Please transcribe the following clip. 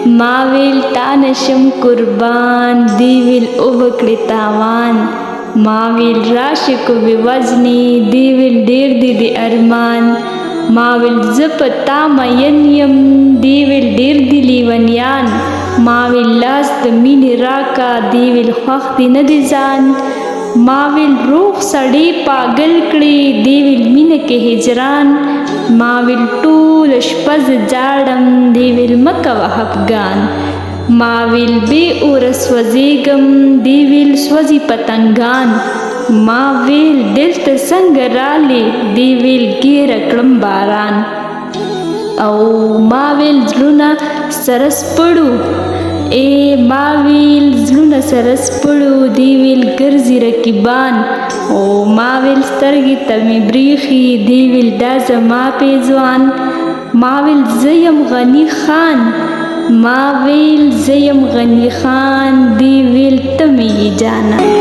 ما ویل تا نشم قربان دی ویل او بکړې تاوان ما ویل راشه کو بې وزنې دی ویل ډېر دی د ارمان ما ویل زه په تا مین یم دی ویل ډېر دي لیونیان ما ویل لاس د مینې راکا دی ویل خوښ دی نه دی ځان ما ویل روغ سړی پاگل کړي دی ویل مینه کې هجران ما ویل ټوله شپه زه جاړم دی ویل مه کوه خفګان ما ویل بې اوره سوځېږم دی ویل سوځي پتنګان ما ویل دلته څنګه رالې دی ویل ګیره کړم باران او ما ویل زړونه سره سپړو ما ویل زړونه سره سپړو دی ویل ګرځي رقیبان او ما ویل سترګې ته مې بریښي دی ویل دا زما پیزوان ما ویل زه یم غني خان ما ویل زه یم غني خان دی ویل ته مې یې جانان